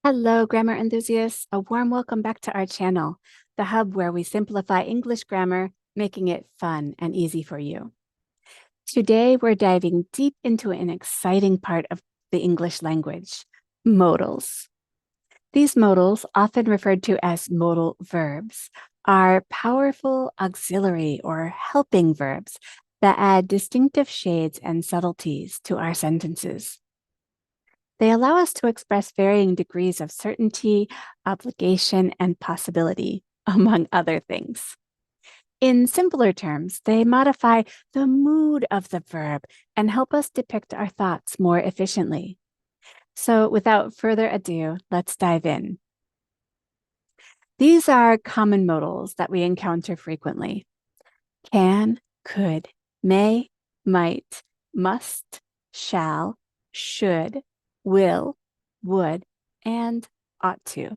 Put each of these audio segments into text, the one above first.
Hello, grammar enthusiasts. A warm welcome back to our channel, the hub where we simplify English grammar, making it fun and easy for you. Today, we're diving deep into an exciting part of the English language, modals. These modals, often referred to as modal verbs, are powerful auxiliary or helping verbs that add distinctive shades and subtleties to our sentences. They allow us to express varying degrees of certainty, obligation, and possibility, among other things. In simpler terms, they modify the mood of the verb and help us depict our thoughts more efficiently. So without further ado, let's dive in. These are common modals that we encounter frequently. Can, could, may, might, must, shall, should, will, would, and ought to.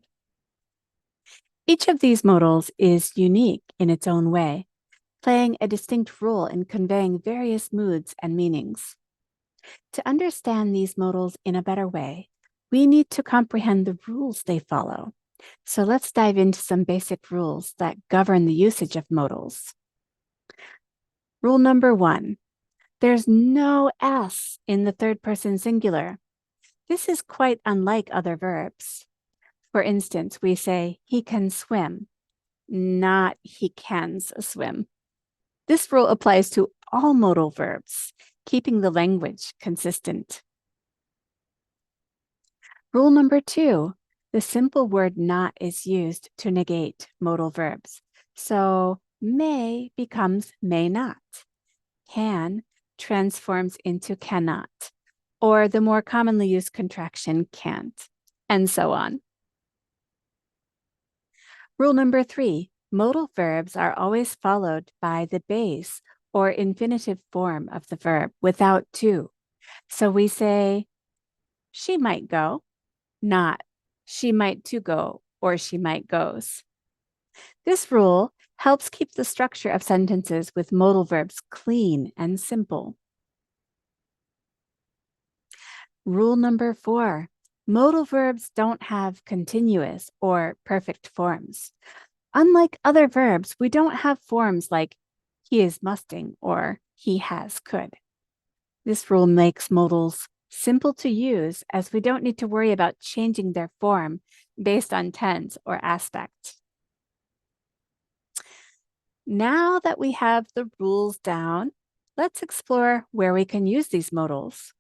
Each of these modals is unique in its own way, playing a distinct role in conveying various moods and meanings. To understand these modals in a better way, we need to comprehend the rules they follow. So let's dive into some basic rules that govern the usage of modals. Rule number 1, there's no S in the third person singular. This is quite unlike other verbs. For instance, we say, he can swim, not he cans swim. This rule applies to all modal verbs, keeping the language consistent. Rule number 2, the simple word not is used to negate modal verbs. So may becomes may not. Can transforms into cannot, or the more commonly used contraction can't, and so on. Rule number 3, modal verbs are always followed by the base or infinitive form of the verb without to. So we say, she might go, not she might to go or she might goes. This rule helps keep the structure of sentences with modal verbs clean and simple. Rule number 4, modal verbs don't have continuous or perfect forms. Unlike other verbs, we don't have forms like he is musting or he has could. This rule makes modals simple to use as we don't need to worry about changing their form based on tense or aspect. Now that we have the rules down, let's explore where we can use these modals.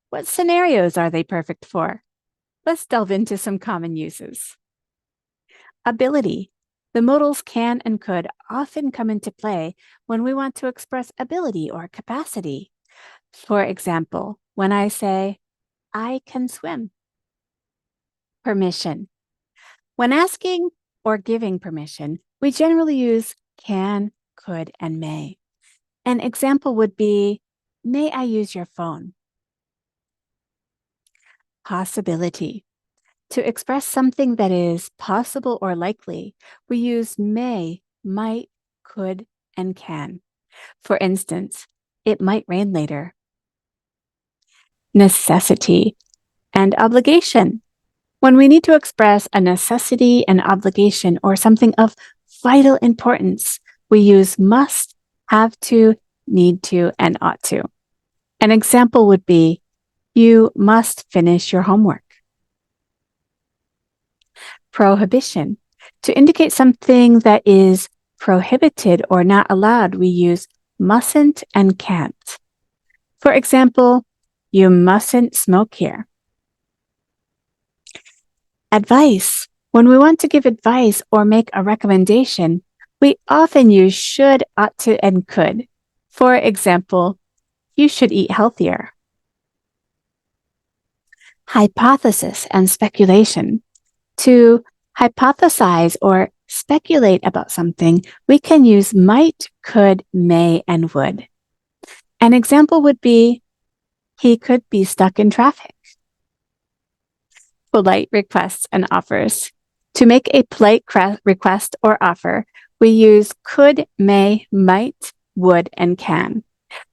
What scenarios are they perfect for? Let's delve into some common uses. Ability. The modals can and could often come into play when we want to express ability or capacity. For example, when I say, I can swim. Permission. When asking or giving permission, we generally use can, could, and may. An example would be, may I use your phone? Possibility. To express something that is possible or likely, we use may, might, could, and can. For instance, it might rain later. Necessity and obligation. When we need to express a necessity, an obligation, or something of vital importance, we use must, have to, need to, and ought to. An example would be, you must finish your homework. Prohibition. To indicate something that is prohibited or not allowed, we use mustn't and can't. For example, you mustn't smoke here. Advice. When we want to give advice or make a recommendation, we often use should, ought to, and could. For example, you should eat healthier. Hypothesis and speculation. To hypothesize or speculate about something, we can use might, could, may, and would. An example would be, he could be stuck in traffic. Polite requests and offers. To make a polite request or offer, we use could, may, might, would, and can.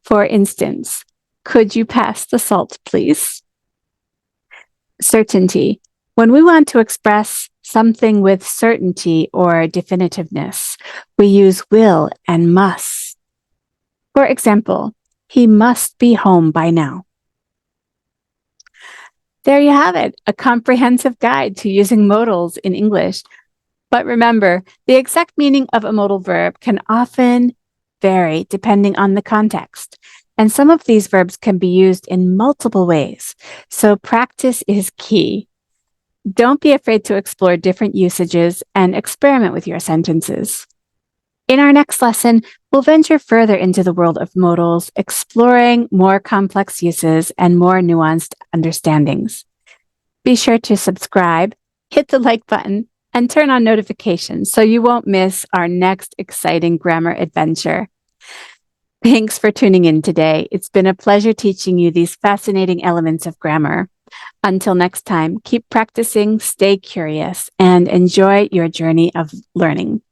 For instance, could you pass the salt, please? Certainty. When we want to express something with certainty or definitiveness, we use will and must. For example, he must be home by now. There you have it, a comprehensive guide to using modals in English. But remember, the exact meaning of a modal verb can often vary depending on the context. And some of these verbs can be used in multiple ways. So practice is key. Don't be afraid to explore different usages and experiment with your sentences. In our next lesson, we'll venture further into the world of modals, exploring more complex uses and more nuanced understandings. Be sure to subscribe, hit the like button, and turn on notifications so you won't miss our next exciting grammar adventure. Thanks for tuning in today. It's been a pleasure teaching you these fascinating elements of grammar. Until next time, keep practicing, stay curious, and enjoy your journey of learning.